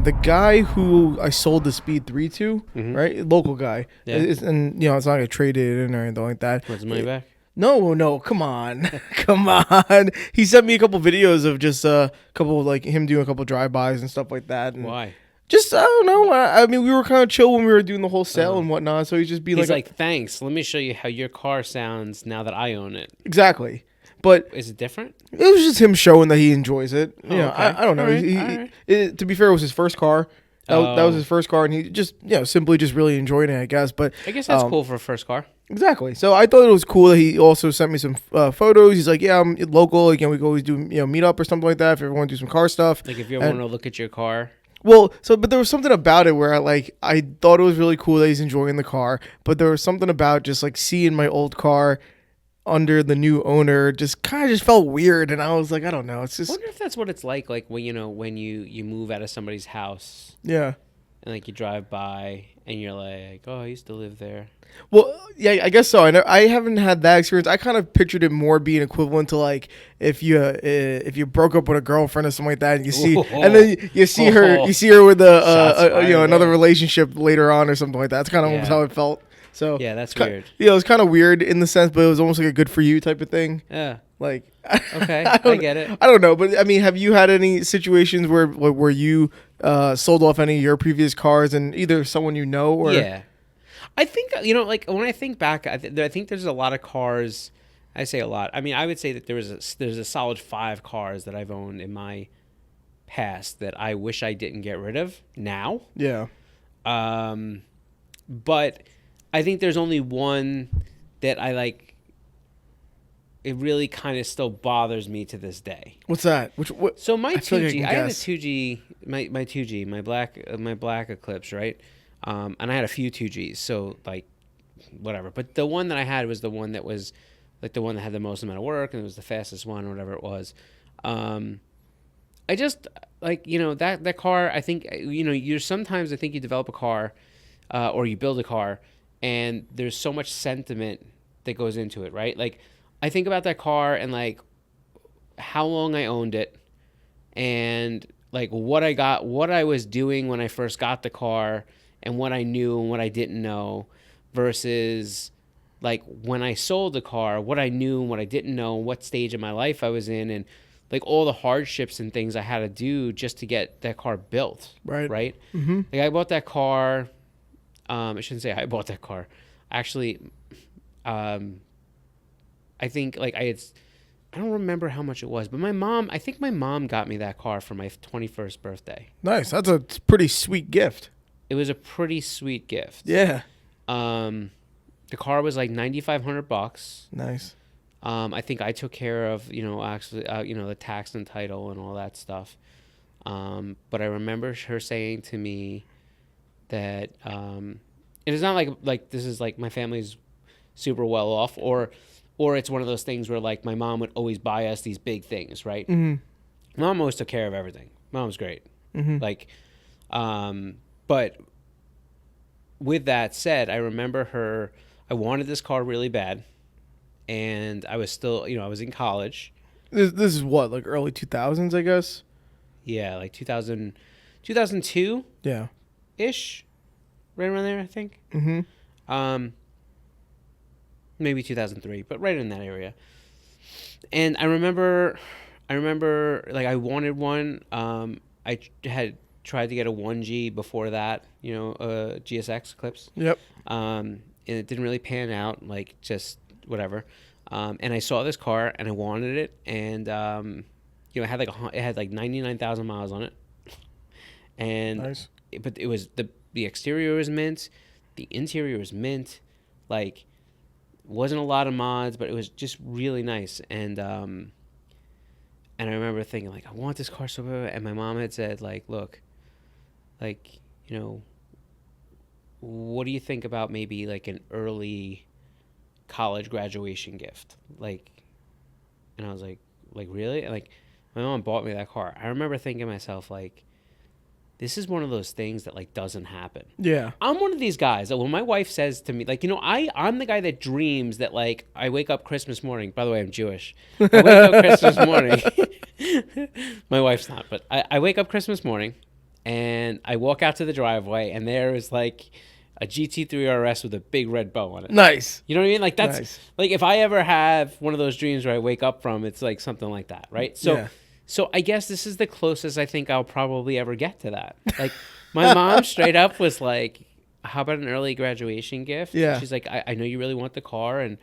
the guy who I sold the Speed 3 to, Mhm. right, local guy, Yeah. and it's not gonna trade it in or anything like that. What's the money back? No, come on, come on. He sent me a couple videos of just a couple of, like, him doing a couple drive-bys and stuff like that. And Why? just, I don't know. I mean, we were kind of chill when we were doing the whole sale Oh. and whatnot. So he's just being He's like, like, thanks. Let me show you how your car sounds now that I own it. exactly. But Is it different? it was just him showing that he enjoys it. You know, okay. I don't know. All right, He- all right. to be fair, it was his first car. That was Oh. his first car, and he just, simply just really enjoyed it, I guess. But I guess that's um, cool for a first car. exactly. So I thought it was cool that he also sent me some photos. He's like, yeah, I'm local. Again, we can always do meet up or something like that if you ever want to do some car stuff. Like if you ever and- want to look at your car. Well, but there was something about it where I thought it was really cool that he's enjoying the car, but there was something about just like seeing my old car under the new owner just kind of just felt weird, and I was like, I don't know. It's I just wonder if that's what it's like when you move out of somebody's house yeah. and like you drive by and you're like, oh, I used to live there. Well, yeah, I guess so. I haven't had that experience. I kind of pictured it more being equivalent to like if you broke up with a girlfriend or something like that, and you see, and then you see her with Shots fired another there. relationship later on or something like that. That's kind of Yeah. how it felt. So Yeah, that's it's weird. Yeah, it was kind of weird in the sense, but it was almost like a good for you type of thing. Yeah. Like, Okay, I don't- I get it. I don't know, but I mean, have you had any situations where you sold off any of your previous cars and either someone you know or Yeah. I think, like when I think back, I think there's a lot of cars. I say a lot. I mean, I would say that there's a solid 5 cars that I've owned in my past that I wish I didn't get rid of now. yeah, But I think there's only one that I like. It really kind of still bothers me to this day. what's that? What? So my I feel like I 2G, can I had a guess. 2G, my 2G, my black Eclipse, right? And I had a few 2Gs, so like whatever. But the one that I had was the one that was like the one that had the most amount of work, and it was the fastest one, or whatever it was. I just like that car. I think you're sometimes I think you develop a car, or you build a car, and there's so much sentiment that goes into it, right? Like I think about that car and like how long I owned it, and like what I was doing when I first got the car, and what I knew and what I didn't know, versus like when I sold the car, what I knew and what I didn't know, what stage of my life I was in, and like all the hardships and things I had to do just to get that car built. Right. Right. Mm-hmm. Like I bought that car. I shouldn't say I bought that car. Actually, I think like I don't remember how much it was, but I think my mom got me that car for my 21st birthday. Nice. That's a pretty sweet gift. It was a pretty sweet gift. Yeah. The car was like $9,500. Nice. I think I took care of, actually, the tax and title and all that stuff. But I remember her saying to me that it is not like this is like my family's super well off, or it's one of those things where like my mom would always buy us these big things, right? Mm-hmm. Mom always took care of everything. Mom was great. Mm-hmm. Like, but with that said, I remember I wanted this car really bad, and I was still, I was in college. This is what, like early 2000s, I guess. Yeah, like 2002 Yeah. ish, right around there, I think. Mm-hmm. Maybe 2003, but right in that area. And I remember like I wanted one. I had tried to get a 1G before that, a GSX Eclipse. Yep. And it didn't really pan out, like just whatever. And I saw this car and I wanted it, and it had like 99,000 miles on it. And Nice. but it was the exterior was mint, the interior was mint, like wasn't a lot of mods, but it was just really nice. And I remember thinking like, I want this car so bad. And my mom had said like, look, like, what do you think about maybe like an early college graduation gift? Like, and I was like really? And like my mom bought me that car. I remember thinking to myself like, this is one of those things that like doesn't happen. Yeah. I'm one of these guys that when my wife says to me, like, I'm the guy that dreams that like I wake up Christmas morning. By the way, I'm Jewish. I wake up Christmas morning. My wife's not, but I wake up Christmas morning and I walk out to the driveway, and there is like a GT3 RS with a big red bow on it. Nice. You know what I mean? Like that's Nice. like if I ever have one of those dreams where I wake up from, it's like something like that, right? So, Yeah. so I guess this is the closest I think I'll probably ever get to that. Like my mom straight up was like, "How about an early graduation gift?" Yeah. She's like, I know you really want the car, and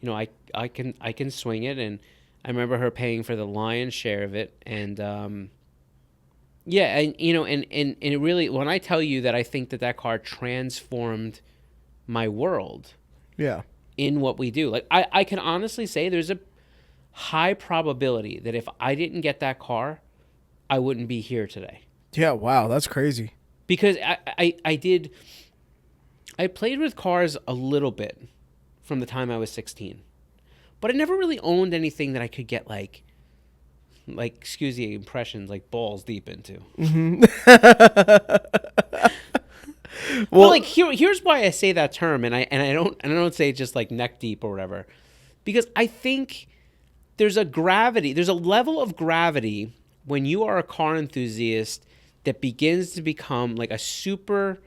you know I can swing it, and I remember her paying for the lion's share of it, and yeah, and you know, and it really, when I tell you that I think that car transformed my world Yeah. in what we do, like I can honestly say there's a high probability that if I didn't get that car, I wouldn't be here today. Yeah. Wow. That's crazy. Because I played with cars a little bit from the time I was 16, but I never really owned anything that I could get like excuse the impressions, like balls deep into. Well, like here's why I say that term, and I don't say just like neck deep or whatever, because I think there's a level of gravity when you are a car enthusiast that begins to become like a super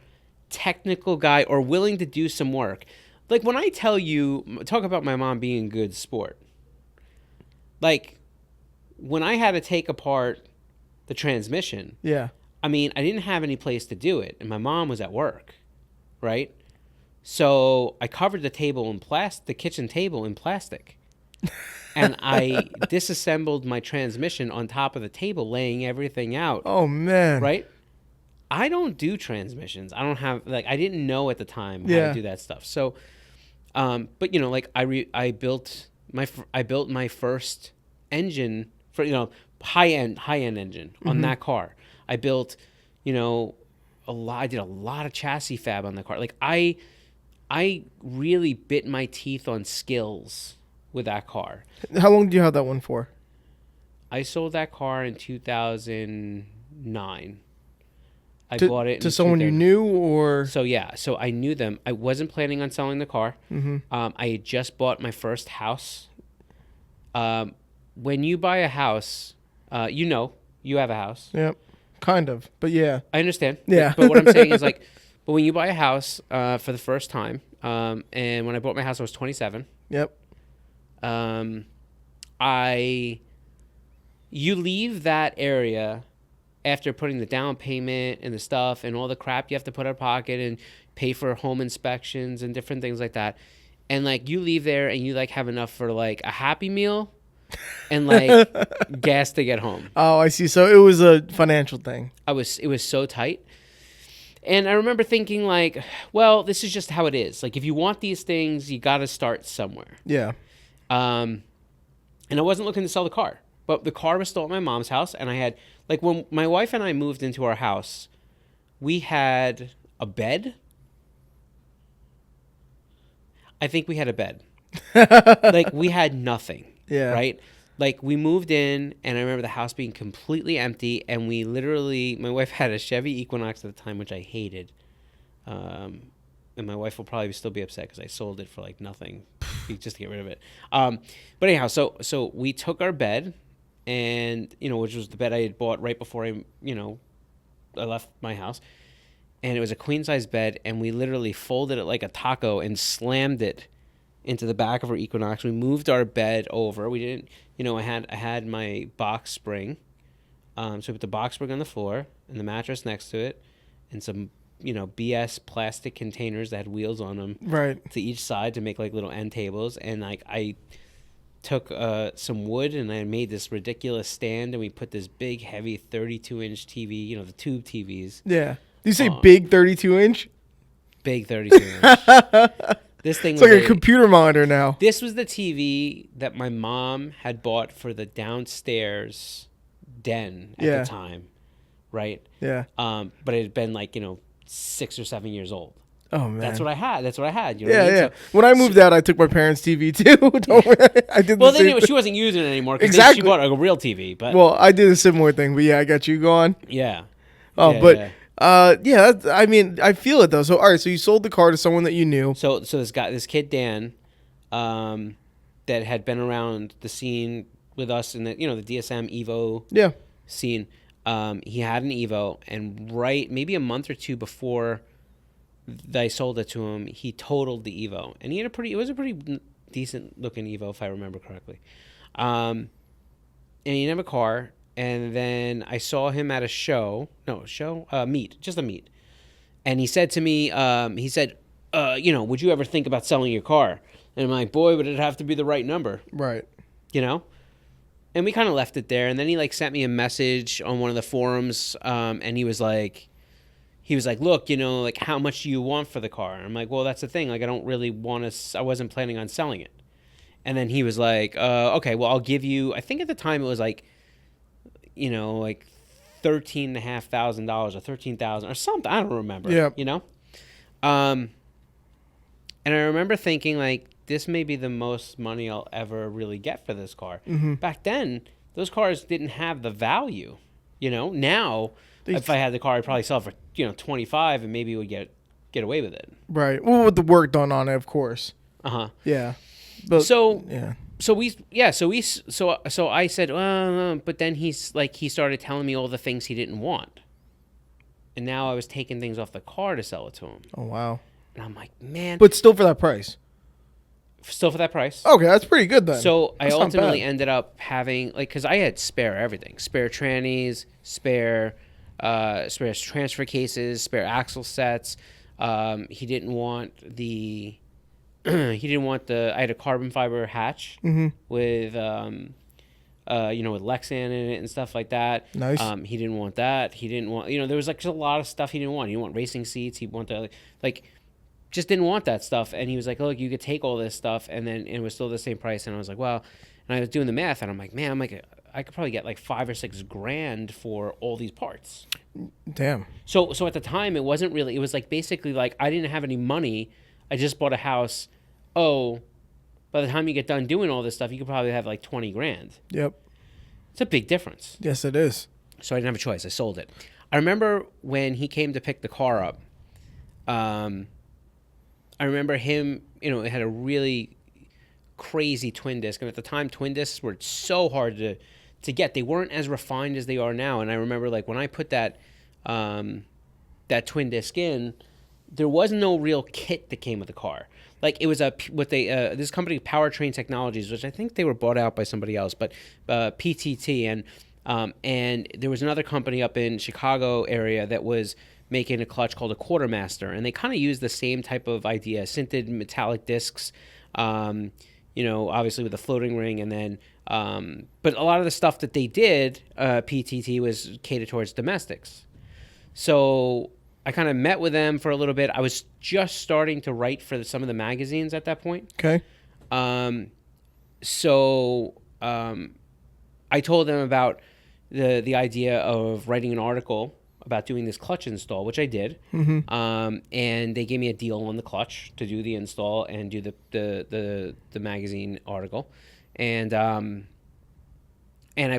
technical guy or willing to do some work. Like when I talk about my mom being a good sport, like when I had to take apart the transmission, Yeah. I mean, I didn't have any place to do it, and my mom was at work, right? So I covered the kitchen table in plastic, and I disassembled my transmission on top of the table, laying everything out. Oh man. Right? I don't do transmissions. I don't have I didn't know at the time how Yeah. to do that stuff. So, but you know, like I built my first engine for high end engine on that car. I built, I did a lot of chassis fab on the car. Like I really bit my teeth on skills with that car. How long do you have that one for? I sold that car in 2009. I To, bought it to in someone you 2000 knew, or So yeah, so I knew them. I wasn't planning on selling the car. I had just bought my first house. When you buy a house, you have a house. Yep, kind of, but yeah. I understand. Yeah. But what I'm saying is but when you buy a house for the first time, and when I bought my house, I was 27. Yep. You leave that area after putting the down payment and the stuff and all the crap you have to put out of pocket and pay for home inspections and different things like that. And you leave there and you have enough for a Happy Meal and gas to get home. Oh, I see. So it was a financial thing. It was so tight. And I remember thinking well, this is just how it is. If you want these things, you got to start somewhere. Yeah. And I wasn't looking to sell the car, but the car was still at my mom's house. And I had, when my wife and I moved into our house, we had a bed. I think we had a bed. We had nothing. Yeah. Right? We moved in, and I remember the house being completely empty, and we literally, my wife had a Chevy Equinox at the time, which I hated. And my wife will probably still be upset because I sold it for nothing just to get rid of it. But anyhow, so we took our bed, and which was the bed I had bought right before I left my house, and it was a queen size bed, and we literally folded it like a taco and slammed it into the back of our Equinox. We moved our bed over. We didn't, I had my box spring, so we put the box spring on the floor and the mattress next to it, and some BS plastic containers that had wheels on them, Right. to each side to make little end tables. And I took some wood and I made this ridiculous stand, and we put this big heavy 32-inch TV, the tube TVs. Yeah. Do you say big 32-inch? Big 32-inch. This thing It's was like a computer monitor now. This was the TV that my mom had bought for the downstairs den at the time, right? Yeah. But it had been 6 or 7 years old. Oh man. That's what I had. You know Yeah, what I mean? yeah. When I moved out, I took my parents' TV too. Don't worry. I did the Well, same then thing. she wasn't using it anymore because Exactly. she bought a real TV. But Well, I did a similar thing, but yeah, I got you going. yeah. Oh, Yeah, but yeah. I mean, I feel it though. So all right, so you sold the car to someone that you knew. So this kid Dan, that had been around the scene with us in the DSM Evo Yeah. scene. He had an Evo, and maybe a month or two before I sold it to him, he totaled the Evo, and it was a pretty decent looking Evo if I remember correctly. And he didn't have a car. And then I saw him at meet, just a meet. And he said to me, would you ever think about selling your car? And I'm like, boy, would it have to be the right number, Right. you know? And we kind of left it there. And then he like sent me a message on one of the forums, and he was like, look, like, how much do you want for the car? And I'm like, well, that's the thing. Like, I don't really want to. I wasn't planning on selling it. And then he was like, okay, well, I'll give you. I think at the time it was like, like $13,500 or $13,000 or something. I don't remember. Yeah. And I remember thinking like, this may be the most money I'll ever really get for this car. Mm-hmm. Back then, those cars didn't have the value. Now if I had the car, I'd probably sell it for 25 and maybe would get away with it. Right. Well, with the work done on it, of course. Yeah. But, So yeah. So I said, but then he started telling me all the things he didn't want, and now I was taking things off the car to sell it to him. Oh wow. And I'm like, man, But still for that price. still for that price. Okay, that's pretty good then. So I That's not ultimately bad. ended up having because I had spare everything, spare trannies, spare transfer cases, spare axle sets. He didn't want the I had a carbon fiber hatch Mm-hmm. with with Lexan in it and stuff like that. Nice. He didn't want that. He didn't want there was like just a lot of stuff he didn't want. He didn't want racing seats. He wanted just didn't want that stuff. And he was like, look, you could take all this stuff, and then it was still the same price. And I was like, well, and I was doing the math, and I'm like, man, I could probably get like $5,000 or $6,000 for all these parts. Damn. So at the time, it wasn't really. It was like basically like I didn't have any money. I just bought a house. Oh, by the time you get done doing all this stuff, you could probably have like $20,000. Yep. It's a big difference. Yes, it is. So I didn't have a choice. I sold it. I remember when he came to pick the car up. I remember him. It had a really crazy twin disc, and at the time, twin discs were so hard to get. They weren't as refined as they are now. And I remember like when I put that twin disc in, there was no real kit that came with the car. Like it was this company Powertrain Technologies, which I think they were bought out by somebody else, but PTT and there was another company up in Chicago area that was making a clutch called a Quartermaster, and they kind of used the same type of idea, sintered metallic discs, obviously with a floating ring, and then but a lot of the stuff that they did, PTT was catered towards domestics. So I kind of met with them for a little bit. I was just starting to write for some of the magazines at that point. Okay. So I told them about the idea of writing an article about doing this clutch install, which I did. Mm-hmm. And they gave me a deal on the clutch to do the install and do the magazine article. And I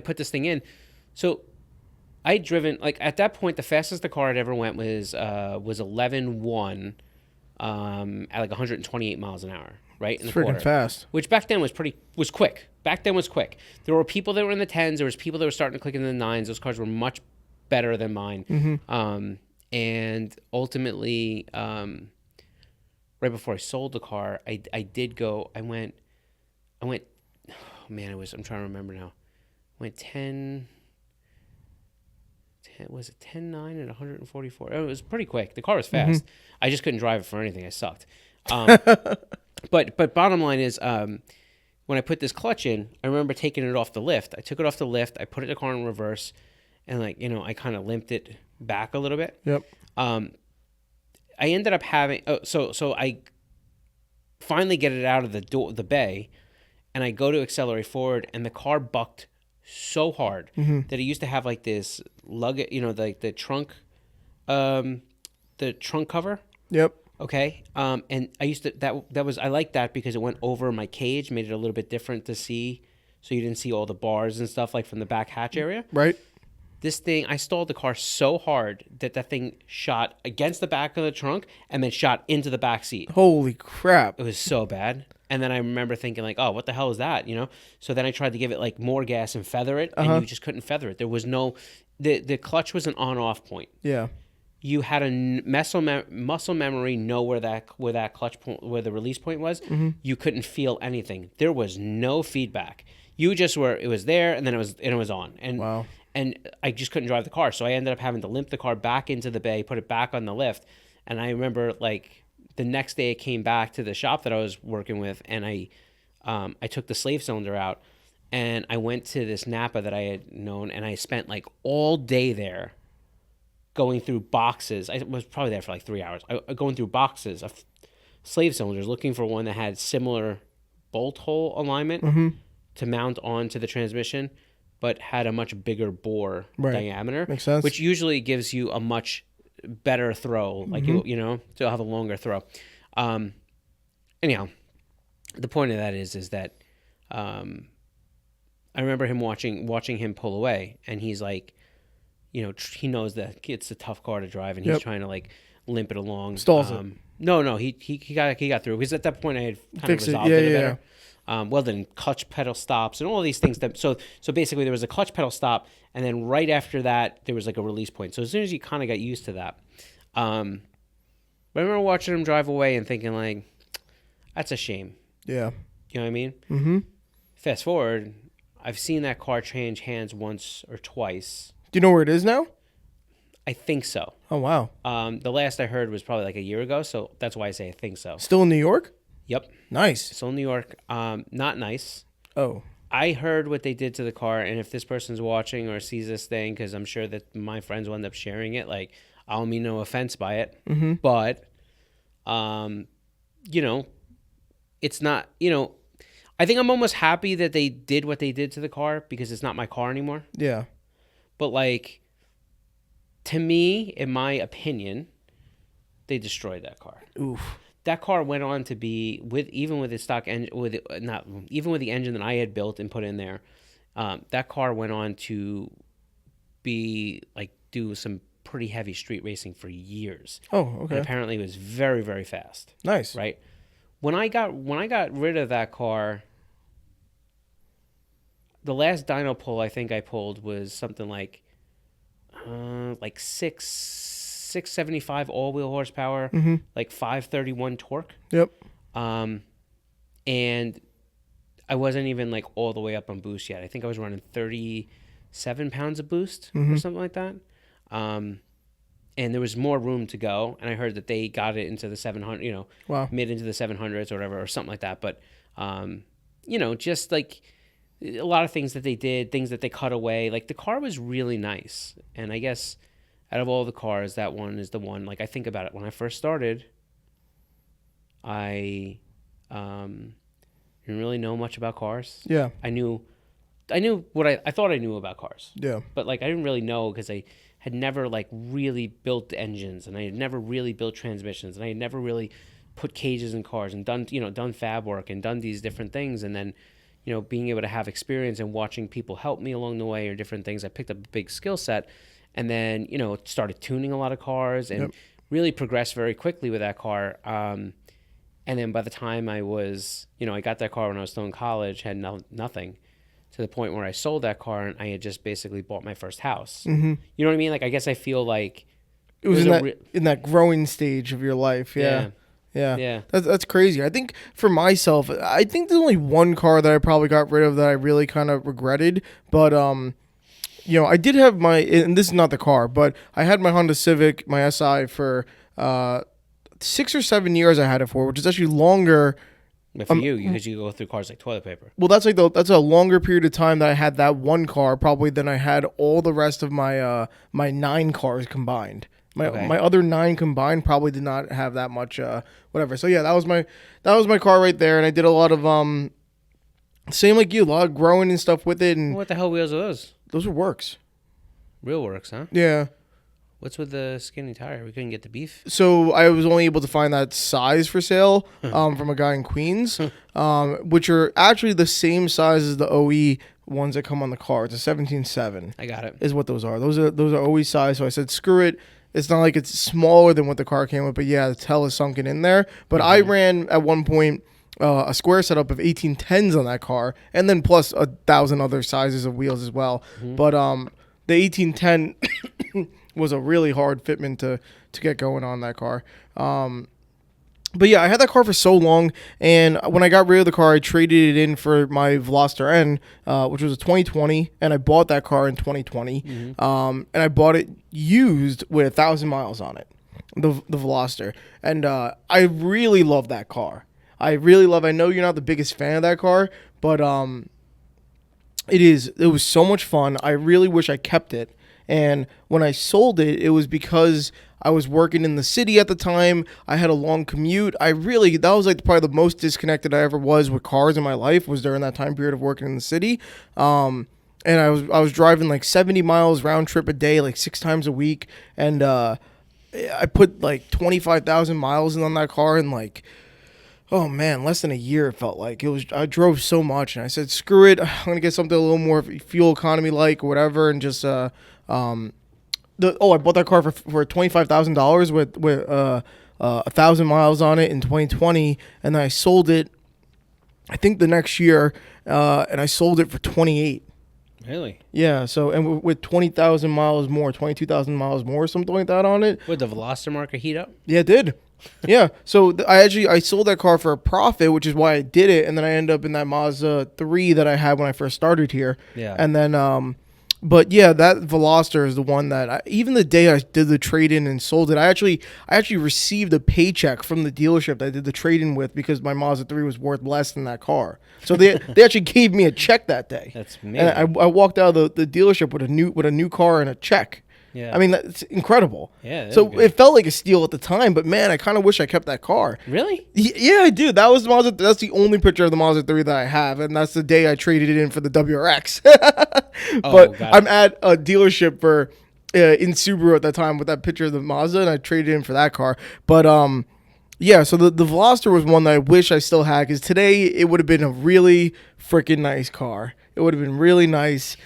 put this thing in. So I'd driven, like, at that point, the fastest the car had ever went was 11.1 at like 128 miles an hour, right? It's freaking fast. Which back then was quick. Back then was quick. There were people that were in the 10s. There was people that were starting to click in the 9s. Those cars were much better than mine. Mm-hmm. And ultimately, right before I sold the car, I went, oh man, I'm trying to remember now. I went 10, was it 10.9 at 144? Oh, it was pretty quick. The car was fast. Mm-hmm. I just couldn't drive it for anything. I sucked. But bottom line is, when I put this clutch in, I remember taking it off the lift. I took it off the lift. I put it in the car in reverse, and I kind of limped it back a little bit. Yep. I ended up having so I finally get it out of the bay, and I go to accelerate forward, and the car bucked so hard that it used to have like this luggage, like the trunk cover. Yep. Okay. And I used to I liked that because it went over my cage, made it a little bit different to see, so you didn't see all the bars and stuff like from the back hatch area. Right. This thing, I stalled the car so hard that thing shot against the back of the trunk and then shot into the back seat. Holy crap. It was so bad. And then I remember thinking like, oh, what the hell is that? So then I tried to give it like more gas and feather it, and you just couldn't feather it. There was no, the clutch was an on-off point. Yeah. You had a muscle memory know where that clutch point, where the release point was. Mm-hmm. You couldn't feel anything. There was no feedback. You just were. It was there, and then it was on. And Wow. and I just couldn't drive the car, so I ended up having to limp the car back into the bay, put it back on the lift. And I remember like the next day, I came back to the shop that I was working with, and I took the slave cylinder out, and I went to this Napa that I had known, and I spent like all day there going through boxes. I was probably there for like 3 hours. Going through boxes of slave cylinders, looking for one that had similar bolt hole alignment to mount onto the transmission, but had a much bigger bore diameter. Makes sense. Which usually gives you a much better throw, like you know, to have a longer throw. Anyhow, the point of that is that I remember him watching him pull away, and he's like, you know, he knows that it's a tough car to drive, and he's trying to like limp it along. Stalls it. No, he got through, because at that point I had kind Fix of it. resolved Yeah, it yeah, better. Well, then clutch pedal stops and all these things so basically there was a clutch pedal stop, and then right after that there was like a release point. So as soon as you kind of got used to that, but I remember watching him drive away and thinking like, that's a shame. Yeah. You know what I mean? Mm-hmm. Fast forward, I've seen that car change hands once or twice. Do you know where it is now? I think so. Oh, wow. The last I heard was probably like a year ago, so that's why I say I think so. Still in New York? Yep. Nice. Still in New York. Not nice. Oh. I heard what they did to the car, and if this person's watching or sees this thing, because I'm sure that my friends will end up sharing it, like, I'll mean no offense by it, but, you know, it's not, you know, I think I'm almost happy that they did what they did to the car, because it's not my car anymore. Yeah. But, like, to me, in my opinion, they destroyed that car. Oof. That car went on to be even with the stock engine, even with the engine that I had built and put in there. That car went on to be like do some pretty heavy street racing for years. Oh, okay. And apparently, it was very, very fast. Nice. Right. When I got rid of that car, the last dyno pull I think I pulled was something like 675 all-wheel horsepower, like 531 torque. Yep. And I wasn't even like all the way up on boost yet. I think I was running 37 pounds of boost or something like that. And there was more room to go. And I heard that they got it into the 700, you know, Wow. mid into the 700s or whatever, or something like that. But, you know, just like a lot of things that they did, things that they cut away. Like the car was really nice. And I guess out of all the cars, that one is the one. Like I think about it. When I first started, I didn't really know much about cars. Yeah. I knew what I thought I knew about cars. Yeah. But like I didn't really know, because I had never like really built engines, and I had never really built transmissions, and I had never really put cages in cars and done fab work and done these different things. And then, you know, being able to have experience and watching people help me along the way or different things, I picked up a big skill set. And then, you know, started tuning a lot of cars and really progressed very quickly with that car. And then by the time I was, you know, I got that car when I was still in college, had nothing, to the point where I sold that car and I had just basically bought my first house. You know what I mean? Like, I guess I feel like It was in that growing stage of your life. Yeah. Yeah. That's crazy. I think for myself, I think there's only one car that I probably got rid of that I really kind of regretted. But, you know, I did have and this is not the car, but I had my Honda Civic, my SI for 6 or 7 years I had it for, which is actually longer. But for you, because you go through cars like toilet paper. Well, that's that's a longer period of time that I had that one car probably than I had all the rest of my my 9 cars combined. My other 9 combined probably did not have that much whatever. So yeah, that was my car right there, and I did a lot of same like you, a lot of growing and stuff with it. And What the hell wheels are those? those are Works. Real Works, huh? Yeah. What's with the skinny tire? We couldn't get the beef. So I was only able to find that size for sale from a guy in Queens, which are actually the same size as the OE ones that come on the car. It's a 17.7. I got it. Is what those are. Those are OE size. So I said, screw it. It's not like it's smaller than what the car came with, but yeah, the tail is sunken in there. But I ran at one point a square setup of 1810s on that car, and then plus 1,000 other sizes of wheels as well. But the 1810 was a really hard fitment to get going on that car. But yeah, I had that car for so long, and when I got rid of the car, I traded it in for my Veloster N, which was a 2020, and I bought that car in 2020. And I bought it used with 1,000 miles on it, the Veloster, and I really love that car. I know you're not the biggest fan of that car, but it was so much fun. I really wish I kept it. And when I sold it, it was because I was working in the city at the time. I had a long commute. That was like probably the most disconnected I ever was with cars in my life, was during that time period of working in the city. And I was driving like 70 miles round trip a day, like 6 times a week. And I put like 25,000 miles in on that car, and like, oh man, less than a year it felt like. I drove so much, and I said, screw it, I'm gonna get something a little more fuel economy like, or whatever, and just I bought that car for $25,000 with 1,000 miles on it in 2020, and then I sold it, I think the next year, and I sold it for 28. Really? Yeah. So, and with 20,000 miles more, 22,000 miles more, something like that on it. Would the Veloster marker heat up? Yeah, it did. Yeah. So I sold that car for a profit, which is why I did it, and then I ended up in that Mazda 3 that I had when I first started here. Yeah. And then but yeah, that Veloster is the one that even the day I did the trade-in and sold it, I actually received a paycheck from the dealership that I did the trade-in with, because my Mazda 3 was worth less than that car. So they actually gave me a check that day. That's amazing. And I walked out of the dealership with a new car and a check. Yeah. I mean, that's incredible. Yeah. So it felt like a steal at the time, but man, I kind of wish I kept that car. Really? Yeah, I do. That was the Mazda. That's the only picture of the Mazda 3 that I have, and that's the day I traded it in for the WRX. But I'm at a dealership for in Subaru at that time with that picture of the Mazda, and I traded in for that car. But yeah. So the Veloster was one that I wish I still had, because today it would have been a really freaking nice car. It would have been really nice.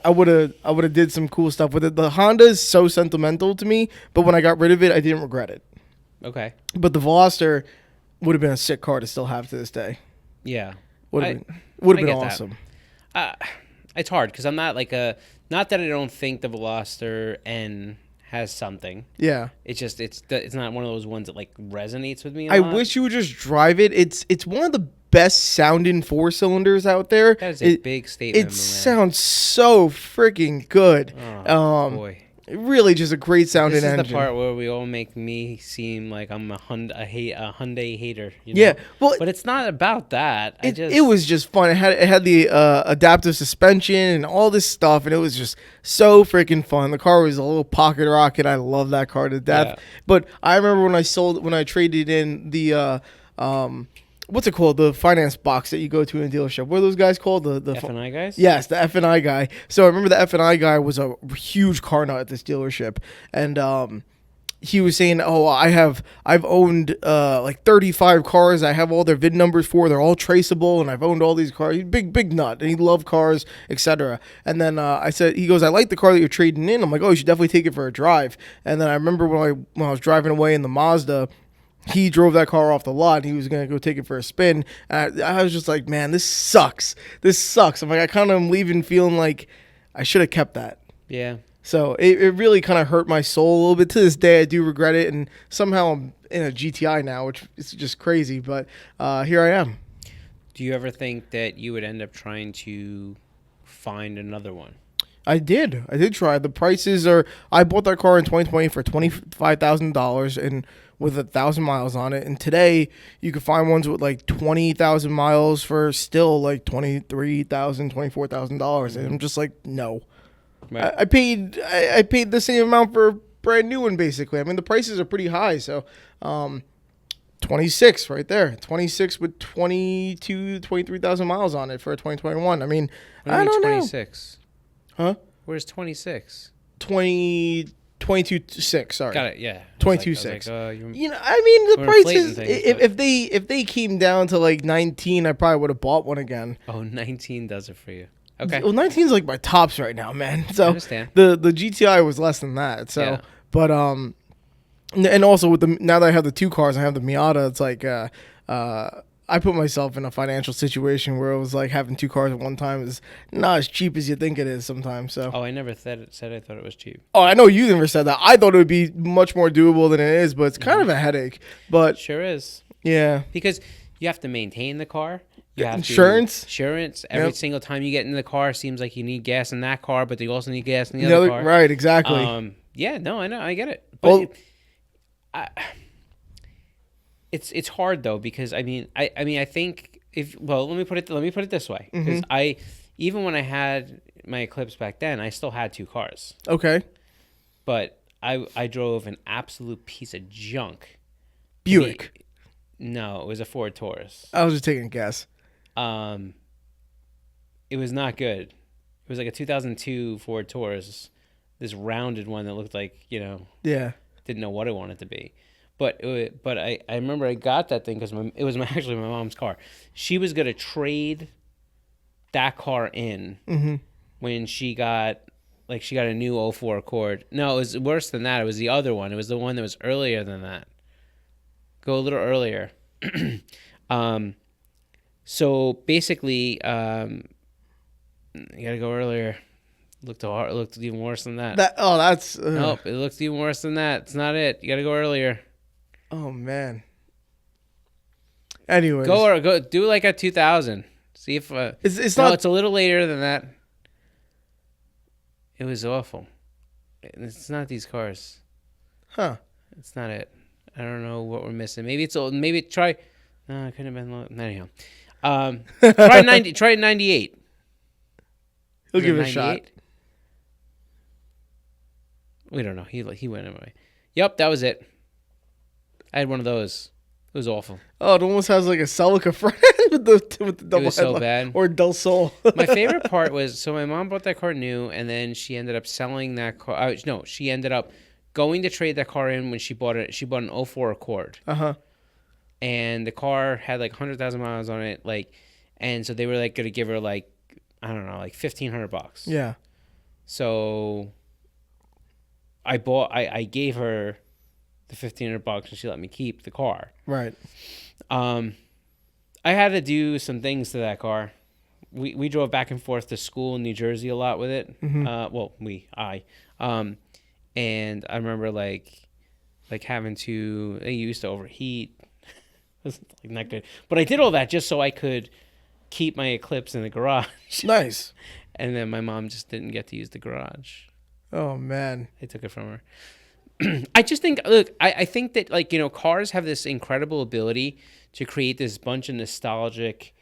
I would have did some cool stuff with it. The Honda is so sentimental to me, but when I got rid of it, I didn't regret it. Okay. But the Veloster would have been a sick car to still have to this day. Yeah. Would have been awesome. It's hard because I'm not like not that I don't think the Veloster N has something. Yeah. It's just it's not one of those ones that like resonates with me. I wish you would just drive it. It's one of the best sounding 4-cylinders out there. That is a big statement. It sounds so freaking good. Oh, boy. Really just a great sounding engine. This is the part where we all make me seem like I'm a Hyundai hater. You know? Yeah, well, but it's not about that. It was just fun. It had the adaptive suspension and all this stuff, and it was just so freaking fun. The car was a little pocket rocket. I love that car to death. Yeah. But I remember when I traded in the what's it called? The finance box that you go to in a dealership. What are those guys called? The F&I guys? Yes, the F&I guy. So I remember the F&I guy was a huge car nut at this dealership. And he was saying, oh, I've owned like 35 cars. I have all their VIN numbers for. They're all traceable, and I've owned all these cars. He's big nut, and he loved cars, etc. And then I said, he goes, I like the car that you're trading in. I'm like, oh, you should definitely take it for a drive. And then I remember when I was driving away in the Mazda, he drove that car off the lot. He was going to go take it for a spin. And I was just like, man, this sucks. I'm like, I kind of am leaving feeling like I should have kept that. Yeah. So it really kind of hurt my soul a little bit. To this day, I do regret it. And somehow I'm in a GTI now, which is just crazy. But here I am. Do you ever think that you would end up trying to find another one? I did try. The prices are, I bought that car in 2020 for $25,000 and with 1,000 miles on it. And today you can find ones with like 20,000 miles for still like $23,000, $24,000. And I'm just like, no. Right. I paid the same amount for a brand new one, basically. I mean, the prices are pretty high. So 26 right there. 26 with 23,000 miles on it for a 2021. I mean, I don't 26? Huh? Where's 26? 22.6. Sorry. Got it. Yeah. 22.6. Like, you know, I mean, the prices. Things, if they came down to like 19, I probably would have bought one again. Oh, 19 does it for you. Okay. Well, 19 is like my tops right now, man. So I understand. The GTI was less than that. So, yeah. But and also with now that I have the two cars, I have the Miata. It's like I I put myself in a financial situation where it was like having two cars at one time is not as cheap as you think it is sometimes. So, Oh, I never said I thought it was cheap. oh, I know you never said that. I thought it would be much more doable than it is, but it's kind of a headache. But Sure is. yeah, Because you have to maintain the car. You have Insurance? Insurance. Every Yep. single time you get in the car, seems like you need gas in that car, but you also need gas in the the other other, car. right, exactly. Yeah, no, I know, I get it. But Well- it's hard though because I think if let me put it this way because even when I had my Eclipse back then, I still had two cars, Okay, but I drove an absolute piece of junk Buick. No, it was a Ford Taurus. I was just taking a guess. It was not good. It was like a 2002 Ford Taurus, this rounded one that looked like, Yeah, didn't know what it wanted to be. But I remember I got that thing because it was actually my mom's car. She was going to trade that car in when she got a new '04 Accord. No, it was worse than that. It was the other one. It was the one that was earlier than that. Go a little earlier. So basically, you gotta go earlier. Looked even worse than that. that's Nope, it looks even worse than that. It's not it. You gotta go earlier. Oh man. Anyways, Go do like a 2000. See if it's no, not. it's a little later than that. It was awful. It's not these cars. Huh. It's not it. I don't know what we're missing. Maybe it's old. Maybe try. No, it couldn't have been. Anyhow, try 90. Try 98. He'll Was give it a 98? shot. We don't know. He went away. Yep, that was it. I had one of those. It was awful. Oh, it almost has like a Celica front end with the double was so headlight. bad. Or Del Sol. My favorite part was so my mom bought that car new, and then she ended up selling that car. No, she ended up going to trade that car in when she bought it. She bought an '04 Accord, and the car had like 100,000 miles on it, and so they were like going to give her like I don't know, like $1,500. Yeah. So I gave her the $1,500 and she let me keep the car. Right. I had to do some things to that car. We drove back and forth to school in New Jersey a lot with it. And I remember like having to. It used to overheat. It was like not good. But I did all that just so I could keep my Eclipse in the garage. Nice. And then my mom just didn't get to use the garage. Oh man. They took it from her. I just think, look, I think that cars have this incredible ability to create this bunch of nostalgic.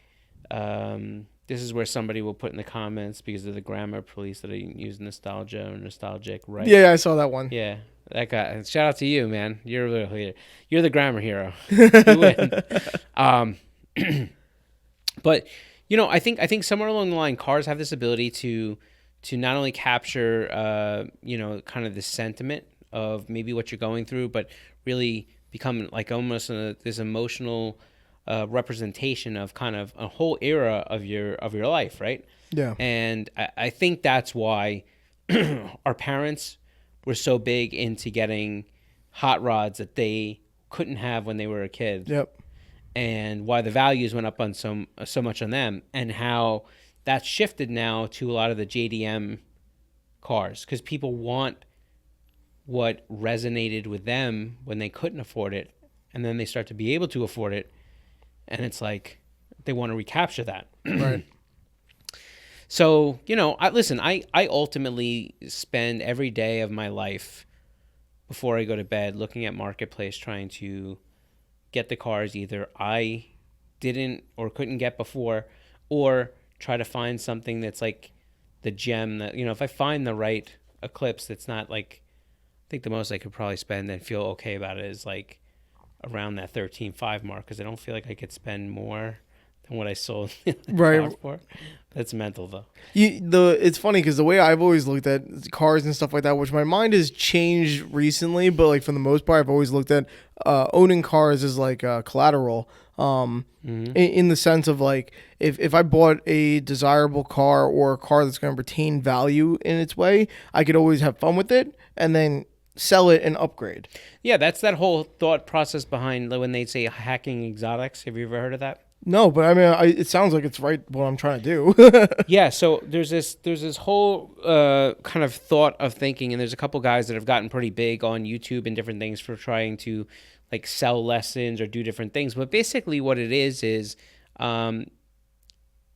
This is where somebody will put in the comments because of the grammar police that I use nostalgia or nostalgic, right? Yeah, I saw that one. Yeah, that guy. Shout out to you, man. You're the grammar hero. You win. But I think somewhere along the line, cars have this ability to not only capture kind of the sentiment of maybe what you're going through, but really become like almost this emotional representation of kind of a whole era of your life, right? Yeah. And I think that's why our parents were so big into getting hot rods that they couldn't have when they were a kid. Yep. And why the values went up on so much on them, and how that's shifted now to a lot of the JDM cars because people want what resonated with them when they couldn't afford it, and then they start to be able to afford it, and it's like they want to recapture that. Right. So I ultimately spend every day of my life before I go to bed looking at Marketplace, trying to get the cars either I didn't or couldn't get before, or try to find something that's like the gem that, if I find the right Eclipse that's not like, I think the most I could probably spend and feel okay about it is like around that 13.5 mark, because I don't feel like I could spend more than what I sold the Right. car for. That's mental though. It's funny because the way I've always looked at cars and stuff like that, which my mind has changed recently, but like for the most part, I've always looked at owning cars as like collateral. In the sense of like if I bought a desirable car or a car that's going to retain value in its way, I could always have fun with it and then sell it and upgrade. Yeah, that's that whole thought process behind when they say hacking exotics. Have you ever heard of that? No, but I mean, it sounds like it's right what I'm trying to do. Yeah, so there's this whole kind of thought of thinking, and there's a couple guys that have gotten pretty big on YouTube and different things for trying to like sell lessons or do different things. But basically, what it is, um,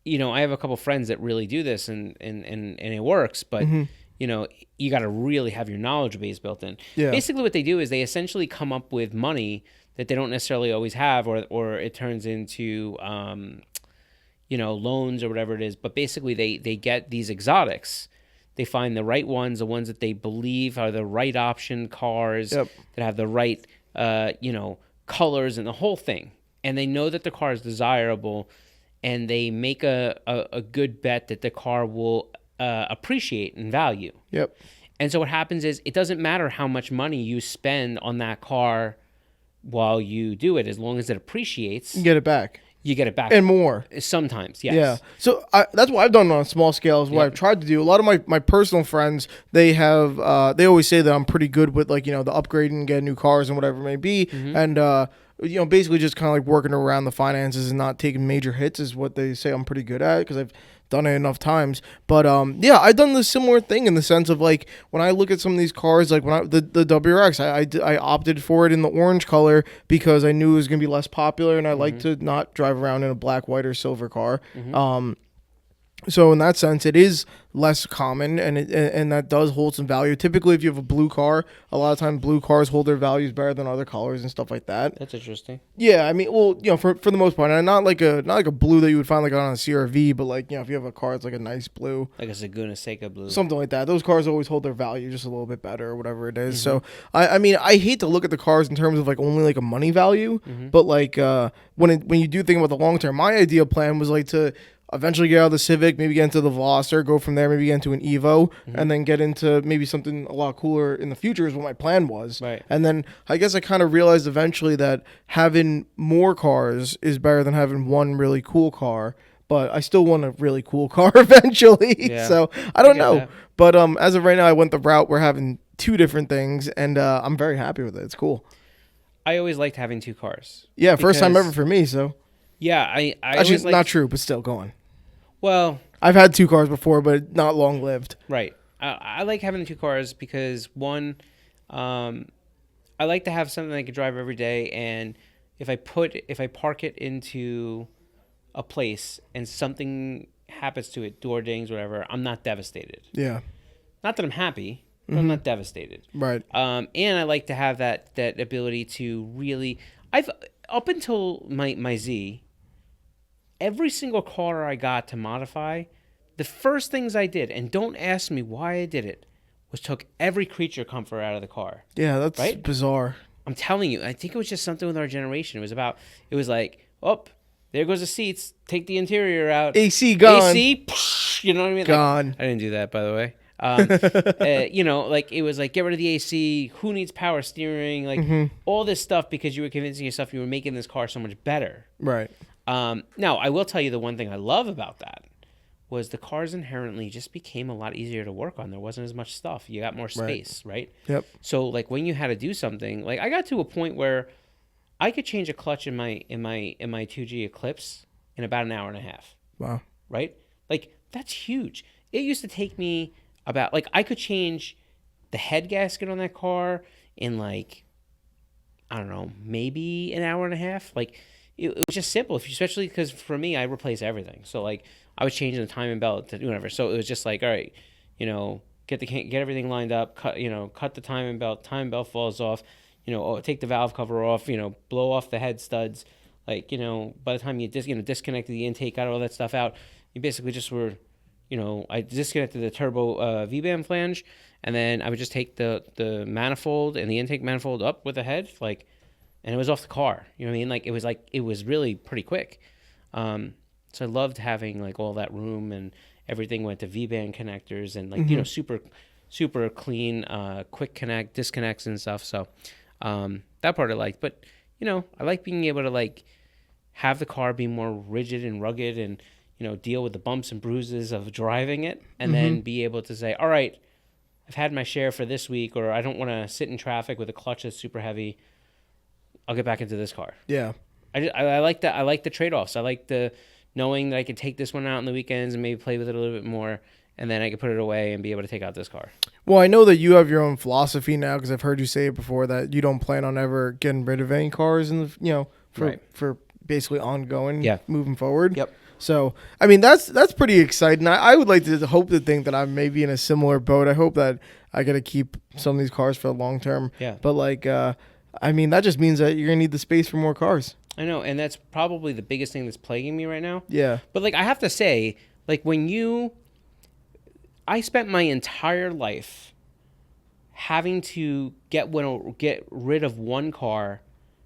I have a couple friends that really do this, and it works. But you got to really have your knowledge base built in. Yeah. Basically, what they do is they essentially come up with money that they don't necessarily always have, or it turns into loans or whatever it is. But basically, they get these exotics. They find the right ones, the ones that they believe are the right option cars Yep. that have the right, colors and the whole thing. And they know that the car is desirable, and they make a good bet that the car will appreciate in value. Yep. And so what happens is it doesn't matter how much money you spend on that car while you do it, as long as it appreciates, You get it back you get it back. and more. Sometimes, yes. Yeah. So that's what I've done on a small scale is what Yeah. I've tried to do. A lot of my personal friends, they have, they always say that I'm pretty good with like, the upgrading and getting new cars and whatever it may be. And, basically just kind of like working around the finances and not taking major hits is what they say I'm pretty good at because I've done it enough times. But yeah, I've done the similar thing in the sense of like when I look at some of these cars, like when the WRX, I opted for it in the orange color because I knew it was gonna be less popular, and I like to not drive around in a black, white, or silver car. So in that sense, it is less common, and that does hold some value. Typically, if you have a blue car, a lot of times blue cars hold their values better than other colors and stuff like that. That's interesting. Yeah, I mean, well, for the most part, and not like a blue that you would find like on a CRV, but like if you have a car that's like a nice blue, Like a Zaguna Seca blue. something like that. Those cars always hold their value just a little bit better or whatever it is. So I mean, I hate to look at the cars in terms of like only like a money value, but like when you do think about the long term, my ideal plan was like to eventually get out of the Civic, maybe get into the Veloster, go from there, maybe get into an Evo, and then get into maybe something a lot cooler in the future is what my plan was. Right. And then I guess I kind of realized eventually that having more cars is better than having one really cool car. But I still want a really cool car eventually. Yeah. So I don't get know. that. But as of right now, I went the route. We're having two different things, and I'm very happy with it. It's cool. I always liked having two cars. Yeah, first time Because- ever for me. So Yeah, I actually, always liked, not true, but still going. Well, I've had two cars before, but not long lived. right. I like having two cars because one, I like to have something I can drive every day, and if I park it into a place and something happens to it, door dings, whatever, I'm not devastated. Yeah, Not that I'm happy, but I'm not devastated. right. And I like to have that ability to really. I've up until my Z, every single car I got to modify, the first things I did, and don't ask me why I did it, was took every creature comfort out of the car. Yeah, that's Right? bizarre. I'm telling you, I think it was just something with our generation. It was like, oh, there goes the seats. Take the interior out. AC gone. AC, you know what I mean? Like, Gone. I didn't do that, by the way. Like it was like get rid of the AC. Who needs power steering? Like all this stuff because you were convincing yourself you were making this car so much better. Right. Now I will tell you the one thing I love about that was the cars inherently just became a lot easier to work on. There wasn't as much stuff. You got more space, right? Yep. So like when you had to do something, like I got to a point where I could change a clutch in my 2G Eclipse in about an hour and a half. Wow. Right? Like that's huge. It used to take me about like I could change the head gasket on that car in like I don't know, maybe an hour and a half. Like it was just simple, especially because for me, I replace everything. So like I was changing the timing belt to whatever. So it was just like, all right, get everything lined up, cut the timing belt falls off, take the valve cover off, blow off the head studs. Like, by the time you disconnected the intake, got all that stuff out, you basically just were, I disconnected the turbo V-band flange, and then I would just take the manifold and the intake manifold up with the head, and it was off the car. You know what I mean? It was really pretty quick. So I loved having like all that room, and everything went to V-band connectors and like, super, super clean, quick connect, disconnects and stuff. So that part I liked. But, I like being able to like have the car be more rigid and rugged and, deal with the bumps and bruises of driving it, and then be able to say, all right, I've had my share for this week, or I don't want to sit in traffic with a clutch that's super heavy. I'll get back into this car. Yeah. I like that. I like the trade-offs. I like the knowing that I could take this one out on the weekends and maybe play with it a little bit more, and then I could put it away and be able to take out this car. Well, I know that you have your own philosophy now because I've heard you say it before that you don't plan on ever getting rid of any cars in the for Right. for basically ongoing, Yeah. moving forward. Yep. So I mean that's pretty exciting. I would like to hope to think that I'm maybe in a similar boat. I hope that I get to keep some of these cars for the long term. Yeah. But like, I mean that just means that you're gonna need the space for more cars. I know, and that's probably the biggest thing that's plaguing me right now. Yeah. But like I have to say, like I spent my entire life having to get rid of one car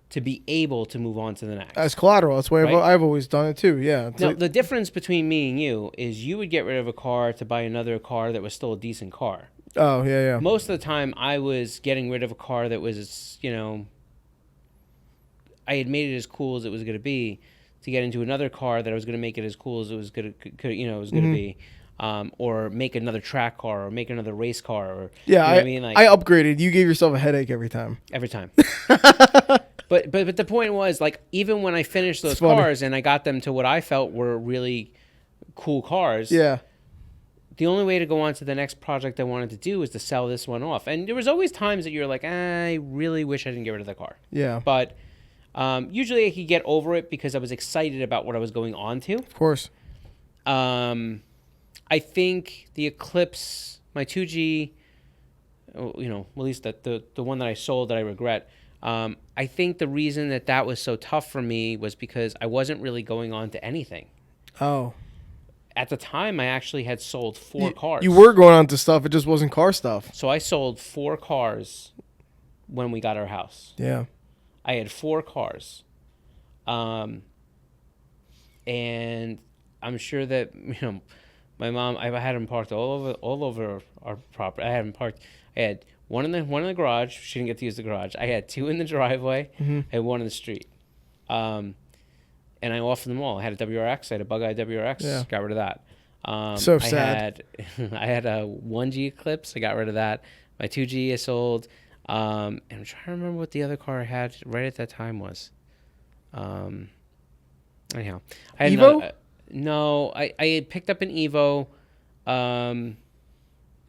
to be able to move on to the next. As collateral. That's the way Right? I've always done it too. Yeah. It's Now, like- the difference between me and you is you would get rid of a car to buy another car that was still a decent car. oh yeah. Most of the time, I was getting rid of a car that was, I had made it as cool as it was going to be to get into another car that I was going to make it as cool as it was going to be. Or make another track car, or make another race car, or Yeah. what I mean, like I upgraded. You gave yourself a headache every time. every time. But the point was, like, even when I finished those It's funny. cars and I got them to what I felt were really cool cars, Yeah. the only way to go on to the next project I wanted to do was to sell this one off. And there was always times that you're like, I really wish I didn't get rid of the car. Yeah. But usually I could get over it because I was excited about what I was going on to. Of course. I think the Eclipse, my 2G, at least the one that I sold that I regret, I think the reason that was so tough for me was because I wasn't really going on to anything. Oh. At the time, I actually had sold 4 cars. You were going on to stuff. It just wasn't car stuff. So I sold 4 cars when we got our house. Yeah. I had 4 cars. And I'm sure that, my mom, I had them parked all over our property. I had them parked. I had one in the garage. She didn't get to use the garage. I had 2 in the driveway. Mm-hmm. I had 1 in the street. And I offered them all. I had a WRX. I had a Bug-Eye WRX. Yeah. Got rid of that. So sad. I had a 1G Eclipse. I got rid of that. My 2G I sold. And I'm trying to remember what the other car I had right at that time was. Anyhow, I had Evo? No, I had picked up an Evo. I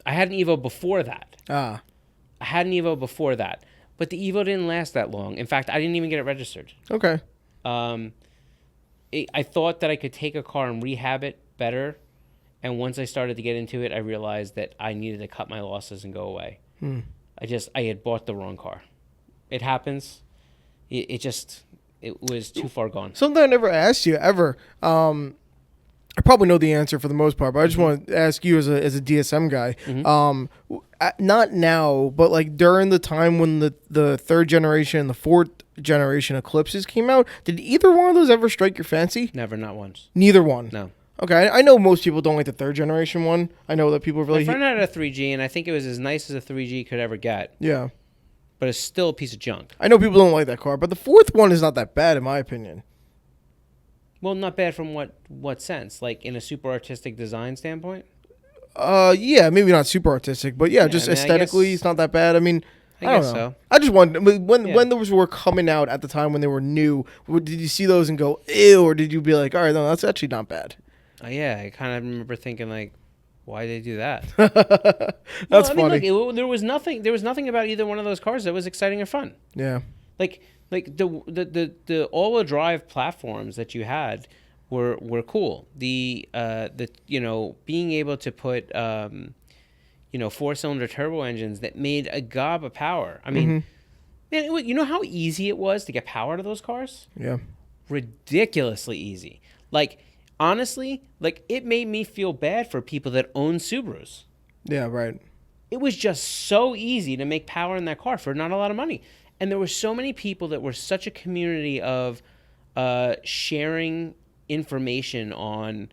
had an Evo before that. Ah. I had an Evo before that, but the Evo didn't last that long. In fact, I didn't even get it registered. Okay. I thought that I could take a car and rehab it better, and once I started to get into it, I realized that I needed to cut my losses and go away. I had bought the wrong car. It happens. It was too far gone. Something I never asked you ever. I probably know the answer for the most part, but I just want to ask you as a DSM guy. Not now, but like during the time when the third generation and the fourth generation Eclipses came out, did either one of those ever strike your fancy? Never, not once. Neither one. No. Okay, I know most people don't like the third generation one. I know that people really My friend had a 3G, and I think it was as nice as a 3G could ever get, yeah. but it's still a piece of junk. I know people don't like that car, but the fourth one is not that bad in my opinion. Well, not bad from what sense? Like in a super artistic design standpoint? Yeah, maybe not super artistic, but yeah, just I mean, I aesthetically, guess- it's not that bad. I mean, I I don't guess know. so. I just wondered when Yeah. when those were coming out at the time when they were new. Did you see those and go ew, or did you be like, all right, no, that's actually not bad? Yeah, I kind of remember thinking like, why did they do that? That's I mean, funny. look, there was nothing about either one of those cars that was exciting or fun. Yeah, Like the all-wheel drive platforms that you had were cool. The being able to put 4-cylinder turbo engines that made a gob of power. I mean, man, you know how easy it was to get power to those cars? yeah, Ridiculously easy. Like honestly, like it made me feel bad for people that own Subarus. yeah, right. It was just so easy to make power in that car for not a lot of money. And there were so many people that were such a community of sharing information on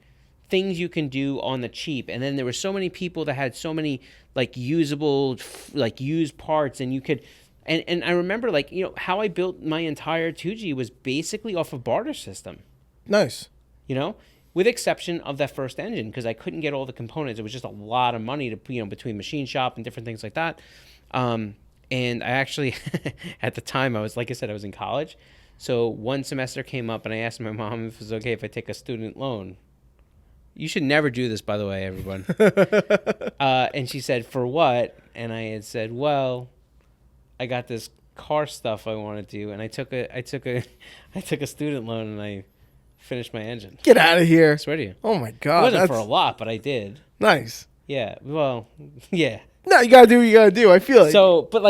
things you can do on the cheap. And then there were so many people that had so many like usable, like used parts, and you could. And I remember like, how I built my entire 2G was basically off of barter system, Nice. with exception of that first engine, because I couldn't get all the components. It was just a lot of money to, between machine shop and different things like that. And I actually, at the time, like I said, I was in college. So one semester came up, and I asked my mom if it was okay if I take a student loan. You should never do this, by the way, everyone. And she said, "For what?" And I had said, "Well, I got this car stuff I want to do," and I took a student loan, and I finished my engine. Get out of I here. swear to you. Oh my It God. wasn't That's for a lot, but I did. nice. Yeah. Well, yeah. No, you got to do what you got to do. I feel like. So, but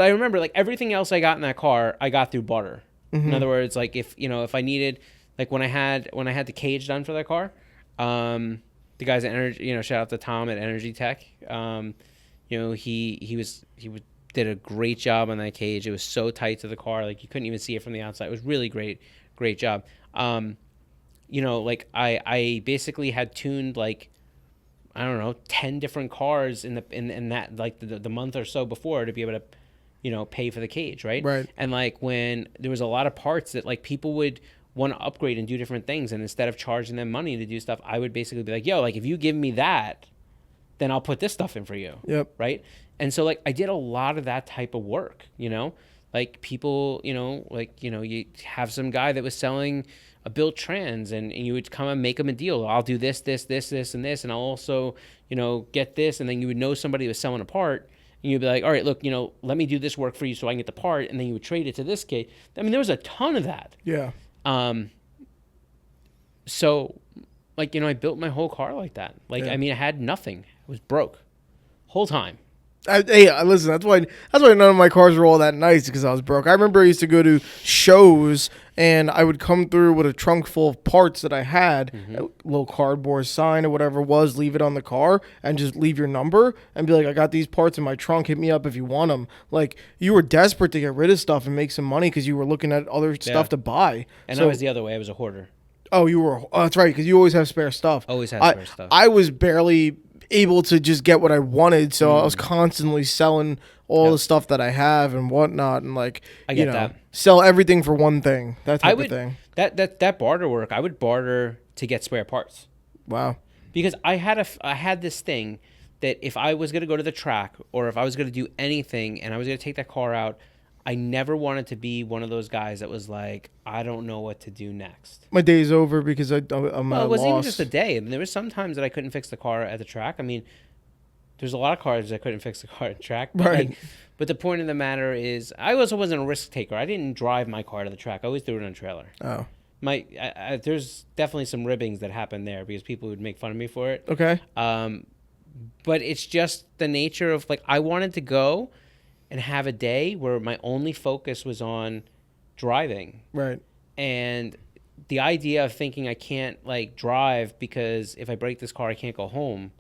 I remember like everything else I got in that car, I got through barter. In other words, like if I needed, like when I had the cage done for that car, the guys at Energy, shout out to Tom at Energy Tech. He did a great job on that cage. It was so tight to the car, like you couldn't even see it from the outside. It was really great job. Like I basically had tuned like, I don't know, 10 different cars in that like the month or so before to be able to, pay for the cage, right? Right. And like when there was a lot of parts that like people would want to upgrade and do different things, and instead of charging them money to do stuff, I would basically be like, yo, like if you give me that, then I'll put this stuff in for you. Yep. Right. And so like I did a lot of that type of work, like people, you have some guy that was selling a built trans, and you would come and make them a deal. I'll do this, and this, and I'll also, get this. And then you would know somebody was selling a part, and you'd be like, all right, look, let me do this work for you so I can get the part. And then you would trade it to this kid. I mean, there was a ton of that. Yeah. So like, I built my whole car like that. Like, Yeah. I mean, I had nothing. I was broke whole time. Hey, listen. That's why none of my cars were all that nice, because I was broke. I remember I used to go to shows, and I would come through with a trunk full of parts that I had, a little cardboard sign or whatever it was, leave it on the car, and just leave your number and be like, "I got these parts in my trunk. Hit me up if you want them." Like, you were desperate to get rid of stuff and make some money because you were looking at other stuff to buy. And So- I was the other way. I was a hoarder. Oh, you were. Oh, that's right, because you always have spare stuff. Always have spare stuff. I was barely able to just get what I wanted, so I was constantly selling all the stuff that I have and whatnot, and like I get that. sell everything for one thing. That type of thing. That barter work. I would barter to get spare parts Wow. because I had this thing that if I was gonna go to the track or if I was gonna do anything and I was gonna take that car out, I never wanted to be one of those guys that was like, I don't know what to do next. My day's over because I'm Well, it wasn't even lost. just a day. I mean, there was some times that I couldn't fix the car at the track. I mean, there's a lot of cars I couldn't fix the car at the track. But Right. but the point of the matter is, I also wasn't a risk taker. I didn't drive my car to the track. I always threw it on a trailer. Oh. There's definitely some ribbings that happened there because people would make fun of me for it. Okay. But it's just the nature of like, I wanted to go and have a day where my only focus was on driving. Right. And the idea of thinking I can't like drive because if I break this car I can't go home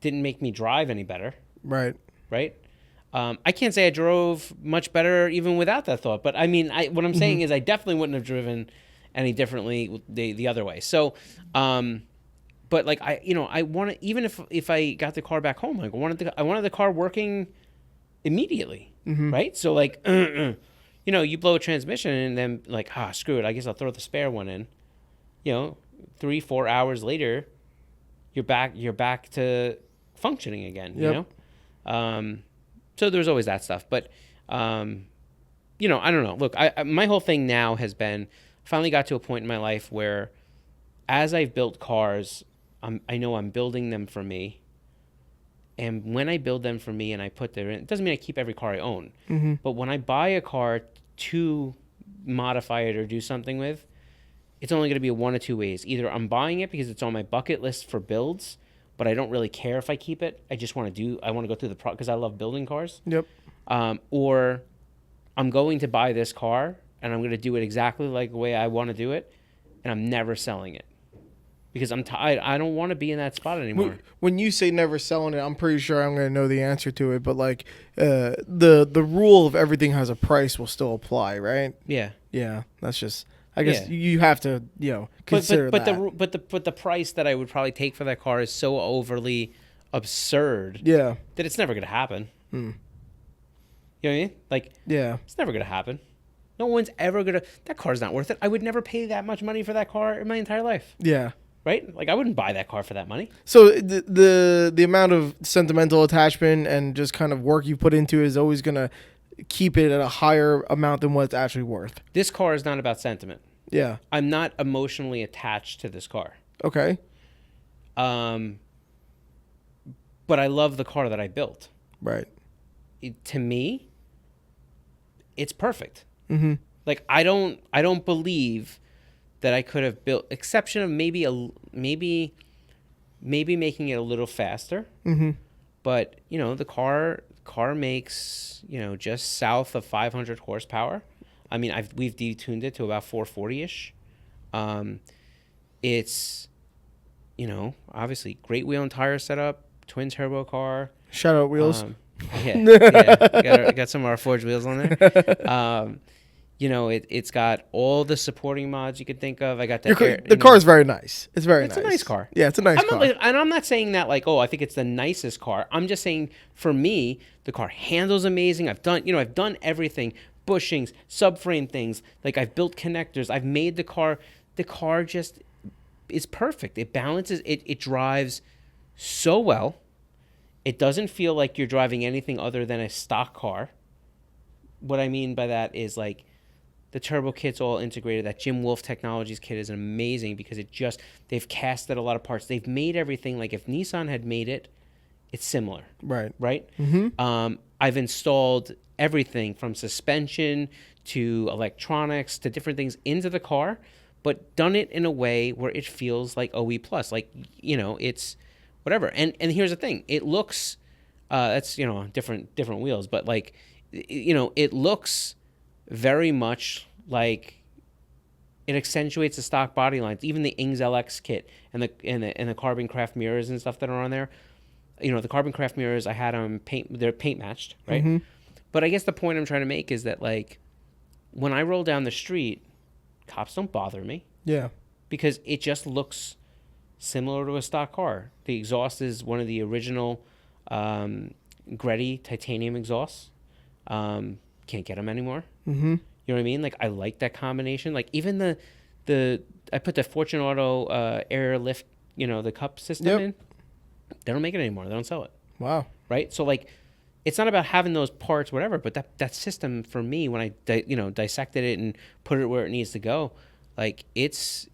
didn't make me drive any better, Right. right? I can't say I drove much better even without that thought, but I mean, what I'm saying is I definitely wouldn't have driven any differently the other way. So, but like I want to, even if I got the car back home, like I wanted the car working immediately, right? So like, you blow a transmission and then like, screw it, I guess I'll throw the spare one in. 3-4 hours later, you're back to functioning again. Yep. So there's always that stuff, but I don't know. Look, my whole thing now has been, finally got to a point in my life where, as I've built cars, I know I'm building them for me. And when I build them for me and I put them in, it doesn't mean I keep every car I own. Mm-hmm. But when I buy a car to modify it or do something with, it's only going to be one of two ways. Either I'm buying it because it's on my bucket list for builds, but I don't really care if I keep it. I just want to go through the because I love building cars. Yep. Or I'm going to buy this car and I'm going to do it exactly like the way I want to do it, and I'm never selling it. Because I'm tired. I don't want to be in that spot anymore. When you say never selling it, I'm pretty sure I'm going to know the answer to it. But like, the rule of everything has a price will still apply, right? Yeah. Yeah, that's just. I guess Yeah. you have to, consider but that. the price that I would probably take for that car is so overly absurd Yeah. that it's never going to happen. You know what I mean? Like, Yeah. it's never going to happen. No one's ever going to. That car's not worth it. I would never pay that much money for that car in my entire life. Yeah. Right? Like, I wouldn't buy that car for that money. So the amount of sentimental attachment and just kind of work you put into it is always gonna keep it at a higher amount than what it's actually worth. This car is not about sentiment. Yeah. I'm not emotionally attached to this car. Okay. But I love the car that I built. Right. To me, it's perfect. Mm-hmm. Like I don't believe that I could have built, exception of maybe making it a little faster. Mm-hmm. But the car makes just south of 500 horsepower. I mean, we've detuned it to about 440-ish. It's obviously great wheel and tire setup, twin turbo car. Shout out wheels. Yeah. Got some of our forged wheels on there. It's got all the supporting mods you could think of. I got the car is very nice. It's very nice. It's a nice car. Yeah, it's a nice car. And I'm not saying that like, oh, I think it's the nicest car. I'm just saying for me, the car handles amazing. I've done everything, bushings, subframe things. Like I've built connectors. I've made the car. The car just is perfect. It balances. It drives so well. It doesn't feel like you're driving anything other than a stock car. What I mean by that is like the turbo kit's all integrated. That Jim Wolf Technologies kit is amazing because they've casted a lot of parts. They've made everything like if Nissan had made it, it's similar. Right. Mm-hmm. I've installed everything from suspension to electronics to different things into the car, but done it in a way where it feels like OE plus. Like, it's whatever. And here's the thing. It looks, that's, different wheels, but like, it looks very much like it accentuates the stock body lines. Even the Ings LX kit and the carbon craft mirrors and stuff that are on there. The carbon craft mirrors, I had them they're paint matched, right? Mm-hmm. But I guess the point I'm trying to make is that like when I roll down the street, cops don't bother me. Yeah. Because it just looks similar to a stock car. The exhaust is one of the original Greddy titanium exhausts. Can't get them anymore. Mm-hmm. You know what I mean? Like I like that combination. Like even I put the Fortune Auto air lift, the cup system in. They don't make it anymore. They don't sell it. Wow. Right? So like it's not about having those parts, whatever, but that system for me when I dissected it and put it where it needs to go, like it's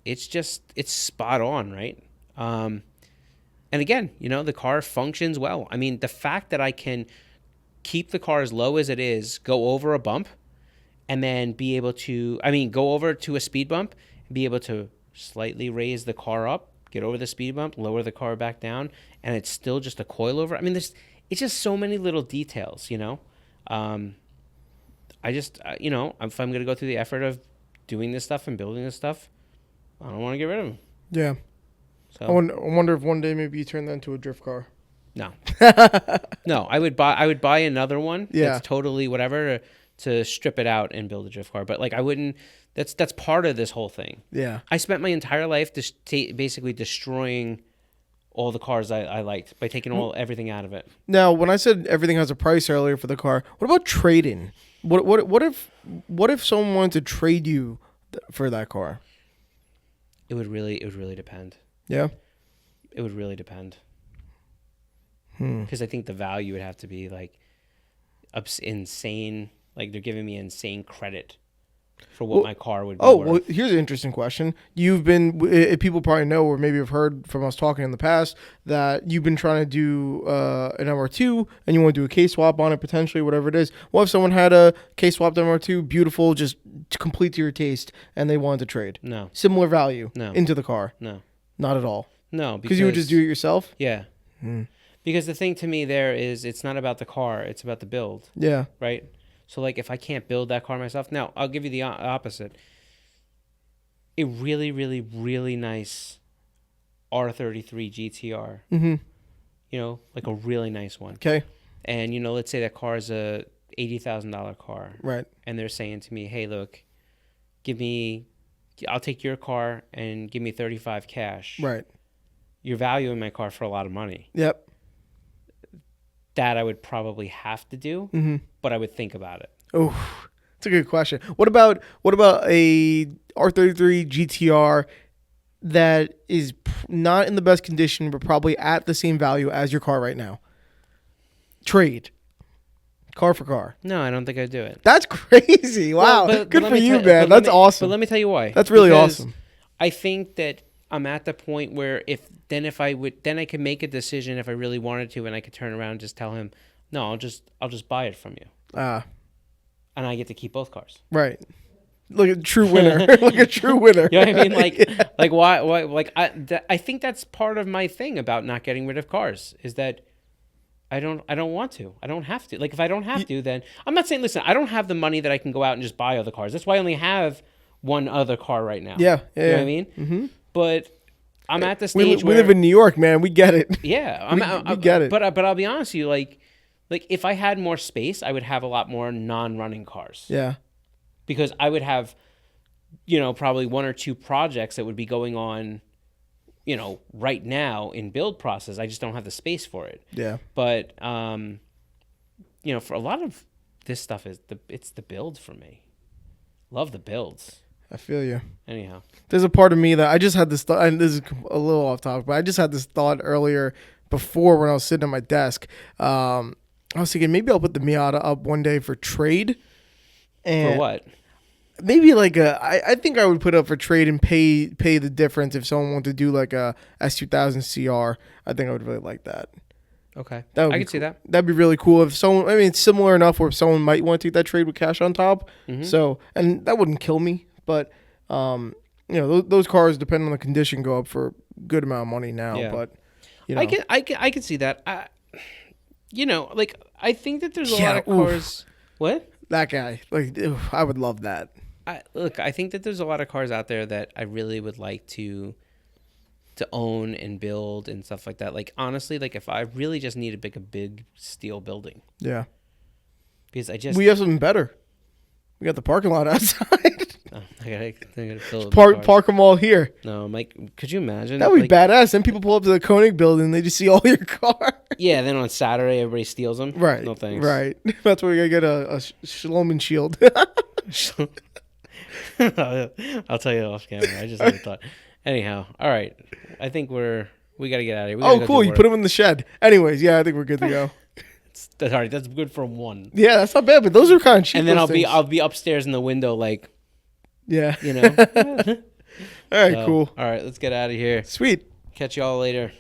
spot on, right? And again, the car functions well. I mean, the fact that I can keep the car as low as it is, go over a bump, and then be able to, go over to a speed bump and be able to slightly raise the car up, get over the speed bump, lower the car back down, and it's still just a coilover. I mean, it's just so many little details, I just, if I'm going to go through the effort of doing this stuff and building this stuff, I don't want to get rid of them. Yeah. So I wonder if one day maybe you turn that into a drift car. No. No, I would buy another one. Yeah. That's totally whatever to strip it out and build a drift car. But like I wouldn't. That's part of this whole thing. Yeah. I spent my entire life basically destroying all the cars I liked by taking everything out of it. Now, when I said everything has a price earlier for the car, what about trading? What if someone wanted to trade you for that car? It would really depend. Yeah. It would really depend. Because I think the value would have to be like insane. Like they're giving me insane credit for what my car would be worth. Well, here's an interesting question. You've been, people probably know or maybe have heard from us talking in the past that you've been trying to do an MR2 and you want to do a K-swap on it potentially, whatever it is. What if someone had a K-swapped MR2, beautiful, just complete to your taste, and they wanted to trade? No. Similar value No. into the car? No. Not at all? No. Because you would just do it yourself? Yeah. Because the thing to me there is it's not about the car, it's about the build. Yeah. Right? So, like, if I can't build that car myself... Now, I'll give you the opposite. A really, really, really nice R33 GTR. Mm-hmm. Like a really nice one. Okay. And, let's say that car is a $80,000 car. Right. And they're saying to me, hey, look, I'll take your car and give me $35 cash. Right. You're valuing my car for a lot of money. Yep. That I would probably have to do, but I would think about it. Oh, that's a good question. What about a R33 GTR that is not in the best condition, but probably at the same value as your car right now? Trade. car for car. No, I don't think I'd do it. That's crazy. Wow. Good let for me you, tell- man. but let That's me- awesome. But let me tell you why. That's really Because awesome. I think that I'm at the point where if I could make a decision if I really wanted to, and I could turn around and just tell him, no, I'll just buy it from you, Ah, and I get to keep both cars. right. Look at true winner. Look at true winner. You know what I mean? Like, Yeah. like why, like I think that's part of my thing about not getting rid of cars is that I don't want to. I don't have to. Like, if I don't have to, then I'm not saying, listen, I don't have the money that I can go out and just buy other cars. That's why I only have one other car right now. Yeah. You know Yeah. what I mean? Mm-hmm. But I'm at the We stage where live in New York, man. We get it. yeah, we get it. But I'll be honest with you, like if I had more space, I would have a lot more non-running cars. Yeah. Because I would have, probably one or two projects that would be going on, right now in build process. I just don't have the space for it. Yeah. But for a lot of this stuff it's the build for me. Love the builds. I feel you. Anyhow. There's a part of me that I just had this thought, and this is a little off topic, but I just had this thought earlier before when I was sitting at my desk. I was thinking maybe I'll put the Miata up one day for trade. And For what? Maybe like I think I would put up for trade and pay the difference if someone wanted to do like a S2000 CR. I think I would really like that. Okay. That would I be could see cool. that. That'd be really cool if someone. I mean, it's similar enough where someone might want to take that trade with cash on top. Mhm. So, and that wouldn't kill me, but those cars, depending on the condition, go up for a good amount of money now. Yeah. But I can see that. I think that there's a Yeah, lot of oof. cars. What? that guy, like, I would love that. I think that there's a lot of cars out there that I really would like to own and build and stuff like that. Like, honestly, like if I really just need a big steel building, Yeah, because I just we have something better. We got the parking lot outside. oh, I gotta fill it with cars. Park them all here. No, Mike, could you imagine? That would like, be badass. Then people pull up to the Koenig building, and they just see all your cars. Yeah, then on Saturday everybody steals them. Right. No thanks. Right. That's why we gotta get a Shlomo shield. I'll tell you off camera. I just had a thought. Anyhow, all right. I think we gotta get out of here. We Oh, gotta go cool. do You work. put them in the shed. Anyways, yeah, I think we're good to go. That's all right. That's good for one. Yeah, that's not bad, but those are kind of cheap. And then those things. I'll be upstairs in the window, like, Yeah. you know. All right, So, cool. All right, let's get out of here. Sweet. Catch y'all later.